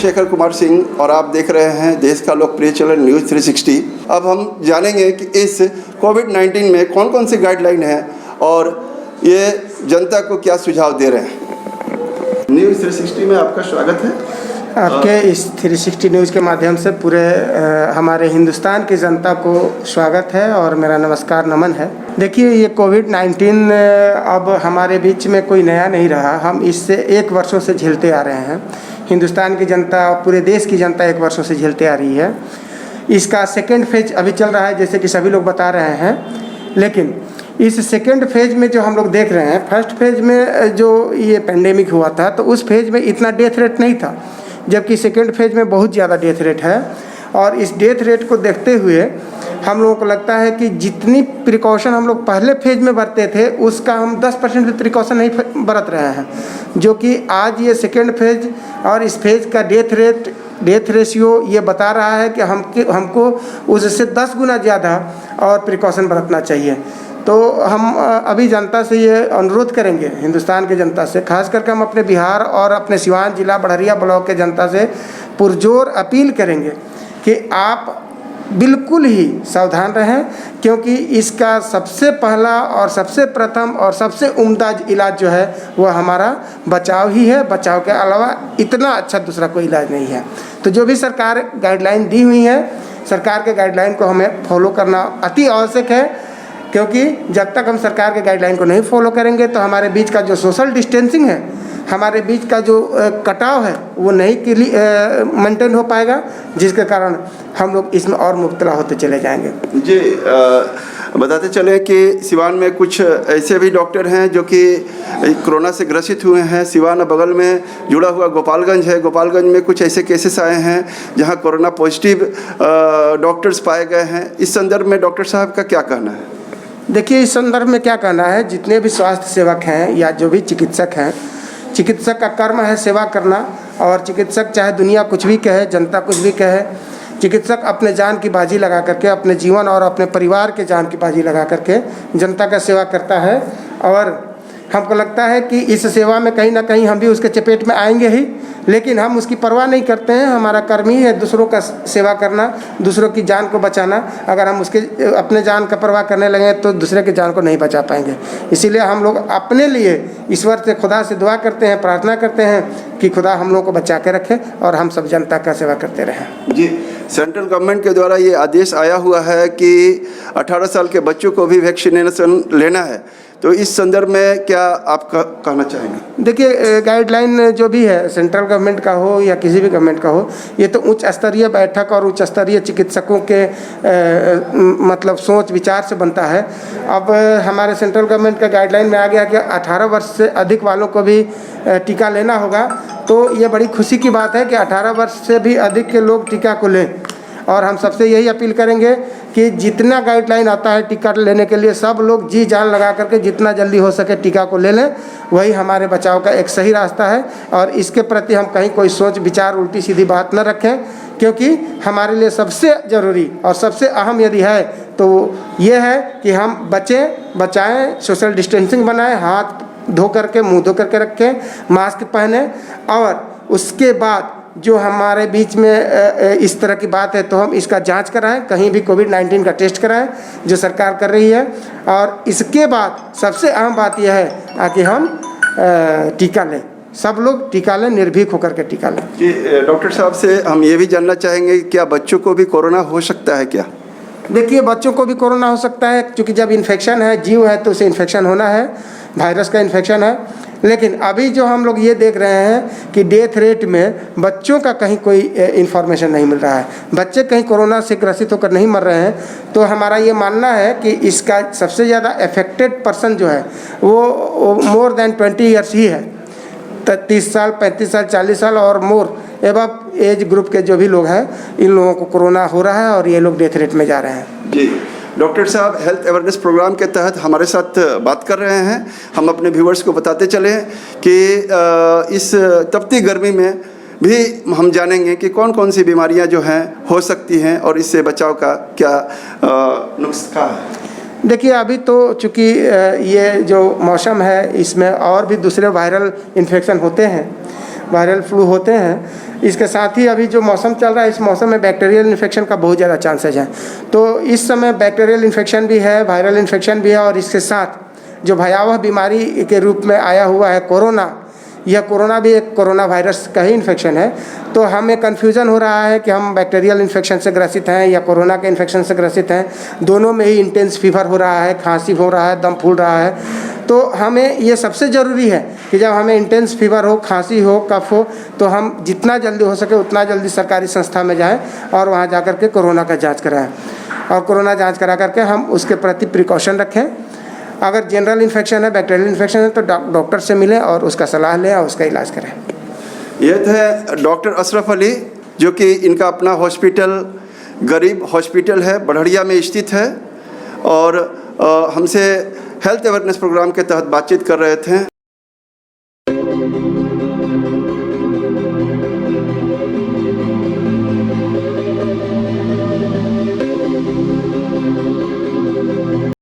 चंद्रशेखर कुमार सिंह और आप देख रहे हैं देश का लोकप्रिय चैनल न्यूज़ 360। अब हम जानेंगे कि इस कोविड-19 में कौन कौन सी गाइडलाइन है और ये जनता को क्या सुझाव दे रहे हैं। न्यूज़ 360 में आपका स्वागत है। आपके इस 360 न्यूज़ के माध्यम से पूरे हमारे हिंदुस्तान की जनता को स्वागत है और मेरा नमस्कार नमन है। देखिए, ये कोविड-19 अब हमारे बीच में कोई नया नहीं रहा। हम इससे 1 वर्षों से झेलते आ रहे हैं। हिंदुस्तान की जनता और पूरे देश की जनता 1 वर्षों से झेलते आ रही है। इसका सेकेंड फेज अभी चल रहा है, जैसे कि सभी लोग बता रहे हैं। लेकिन इस सेकेंड फेज में जो हम लोग देख रहे हैं, फर्स्ट फेज में जो ये पेंडेमिक हुआ था तो उस फेज में इतना डेथ रेट नहीं था, जबकि सेकेंड फेज में बहुत ज़्यादा डेथ रेट है। और इस डेथ रेट को देखते हुए हम लोगों को लगता है कि जितनी प्रिकॉशन हम लोग पहले फेज में बरते थे उसका हम 10% भी प्रिकॉशन नहीं बरत रहे हैं, जो कि आज ये सेकेंड फेज और इस फेज का डेथ रेशियो ये बता रहा है कि हमको उससे 10 गुना ज़्यादा और प्रिकॉशन बरतना चाहिए। तो हम अभी जनता से ये अनुरोध करेंगे, हिंदुस्तान के जनता से, खास करके हम अपने बिहार और अपने सिवान जिला बड़हरिया ब्लॉक के जनता से पुरजोर अपील करेंगे कि आप बिल्कुल ही सावधान रहें, क्योंकि इसका सबसे पहला और सबसे प्रथम और सबसे उम्दा इलाज जो है वह हमारा बचाव ही है। बचाव के अलावा इतना अच्छा दूसरा कोई इलाज नहीं है। तो जो भी सरकार गाइडलाइन दी हुई है, सरकार के गाइडलाइन को हमें फॉलो करना अति आवश्यक है, क्योंकि जब तक हम सरकार के गाइडलाइन को नहीं फॉलो करेंगे तो हमारे बीच का जो सोशल डिस्टेंसिंग है, हमारे बीच का जो कटाव है वो नहीं मेंटेन हो पाएगा, जिसके कारण हम लोग इसमें और मुब्तला होते चले जाएंगे। जी, बताते चले कि सिवान में कुछ ऐसे भी डॉक्टर हैं जो कि कोरोना से ग्रसित हुए हैं। सिवान बगल में जुड़ा हुआ गोपालगंज है। गोपालगंज में कुछ ऐसे केसेस आए हैं जहां कोरोना पॉजिटिव डॉक्टर्स पाए गए हैं। इस संदर्भ में डॉक्टर साहब का क्या कहना है? देखिए, इस संदर्भ में क्या कहना है, जितने भी स्वास्थ्य सेवक हैं या जो भी चिकित्सक हैं, चिकित्सक का कर्म है सेवा करना। और चिकित्सक चाहे दुनिया कुछ भी कहे, जनता कुछ भी कहे, चिकित्सक अपने जान की बाजी लगा करके, अपने जीवन और अपने परिवार के जान की बाजी लगा करके जनता का सेवा करता है। और हमको लगता है कि इस सेवा में कहीं ना कहीं हम भी उसके चपेट में आएंगे ही, लेकिन हम उसकी परवाह नहीं करते हैं। हमारा कर्म ही है दूसरों का सेवा करना, दूसरों की जान को बचाना। अगर हम अपने जान का परवाह करने लगे तो दूसरे की जान को नहीं बचा पाएंगे। इसीलिए हम लोग अपने लिए ईश्वर से, खुदा से दुआ करते हैं, प्रार्थना करते हैं कि खुदा हम लोग को बचा के रखे और हम सब जनता का सेवा करते रहें। जी, सेंट्रल गवर्नमेंट के द्वारा ये आदेश आया हुआ है कि 18 साल के बच्चों को भी वैक्सीनेशन लेना है, तो इस संदर्भ में क्या आप कहना चाहेंगे? देखिए, गाइडलाइन जो भी है, सेंट्रल गवर्नमेंट का हो या किसी भी गवर्नमेंट का हो, ये तो उच्च स्तरीय बैठक और उच्च स्तरीय चिकित्सकों के मतलब सोच विचार से बनता है। अब हमारे सेंट्रल गवर्नमेंट का गाइडलाइन में आ गया कि 18 वर्ष से अधिक वालों को भी टीका लेना होगा। तो ये बड़ी खुशी की बात है कि 18 वर्ष से भी अधिक के लोग टीका को लें। और हम सबसे यही अपील करेंगे कि जितना गाइडलाइन आता है टीका लेने के लिए, सब लोग जी जान लगा करके जितना जल्दी हो सके टीका को ले लें। वही हमारे बचाव का एक सही रास्ता है। और इसके प्रति हम कहीं कोई सोच विचार उल्टी सीधी बात न रखें, क्योंकि हमारे लिए सबसे ज़रूरी और सबसे अहम यदि है तो ये है कि हम बचाएं, सोशल डिस्टेंसिंग बनाएं, हाथ धो करके, मुँह धो करके रखें, मास्क पहने। और उसके बाद जो हमारे बीच में इस तरह की बात है तो हम इसका जांच कराएं, कहीं भी कोविड-19 का टेस्ट कराएं जो सरकार कर रही है। और इसके बाद सबसे अहम बात यह है कि हम टीका लें, सब लोग टीका लें, निर्भीक होकर के टीका लें। जी, डॉक्टर साहब से हम ये भी जानना चाहेंगे, क्या बच्चों को भी कोरोना हो सकता है क्या? देखिए, बच्चों को भी कोरोना हो सकता है, क्योंकि जब इन्फेक्शन है, जीव है, तो उसे इन्फेक्शन होना है, वायरस का इन्फेक्शन है। लेकिन अभी जो हम लोग ये देख रहे हैं कि डेथ रेट में बच्चों का कहीं कोई इन्फॉर्मेशन नहीं मिल रहा है, बच्चे कहीं कोरोना से ग्रसित होकर नहीं मर रहे हैं। तो हमारा ये मानना है कि इसका सबसे ज़्यादा अफेक्टेड पर्सन जो है वो मोर देन 20 ईयर्स ही है। 30 साल, 35 साल, 40 साल और मोर एबव एज ग्रुप के जो भी लोग हैं, इन लोगों को कोरोना हो रहा है और ये लोग डेथ रेट में जा रहे हैं। जी, डॉक्टर साहब हेल्थ अवेयरनेस प्रोग्राम के तहत हमारे साथ बात कर रहे हैं। हम अपने व्यूवर्स को बताते चले कि इस तपती गर्मी में भी हम जानेंगे कि कौन कौन सी बीमारियां जो हैं हो सकती हैं और इससे बचाव का क्या नुस्खा है। देखिए, अभी तो चूँकि ये जो मौसम है इसमें और भी दूसरे वायरल इन्फेक्शन होते हैं, वायरल फ्लू होते हैं। इसके साथ ही अभी जो मौसम चल रहा है, इस मौसम में बैक्टीरियल इन्फेक्शन का बहुत ज़्यादा चांसेज है। तो इस समय बैक्टीरियल इन्फेक्शन भी है, वायरल इन्फेक्शन भी है, और इसके साथ जो भयावह बीमारी के रूप में आया हुआ है कोरोना, यह कोरोना भी एक कोरोना वायरस का ही इन्फेक्शन है। तो हमें कन्फ्यूज़न हो रहा है कि हम बैक्टीरियल इन्फेक्शन से ग्रसित हैं या कोरोना के इन्फेक्शन से ग्रसित हैं। दोनों में ही इंटेंस फीवर हो रहा है, खांसी हो रहा है, दम फूल रहा है। तो हमें ये सबसे ज़रूरी है कि जब हमें इंटेंस फीवर हो, खांसी हो, कफ हो, तो हम जितना जल्दी हो सके उतना जल्दी सरकारी संस्था में जाएँ और वहाँ जा कर के कोरोना का जाँच कराएँ, और कोरोना जाँच करा करके हम उसके प्रति प्रिकॉशन रखें। अगर जनरल इन्फेक्शन है, बैक्टीरियल इन्फेक्शन है, तो डॉक्टर से मिलें और उसका सलाह लें और उसका इलाज करें। ये थे डॉक्टर अशरफ अली, जो कि इनका अपना हॉस्पिटल गरीब हॉस्पिटल है, बढ़िया में स्थित है, और हमसे हेल्थ अवेयरनेस प्रोग्राम के तहत बातचीत कर रहे थे।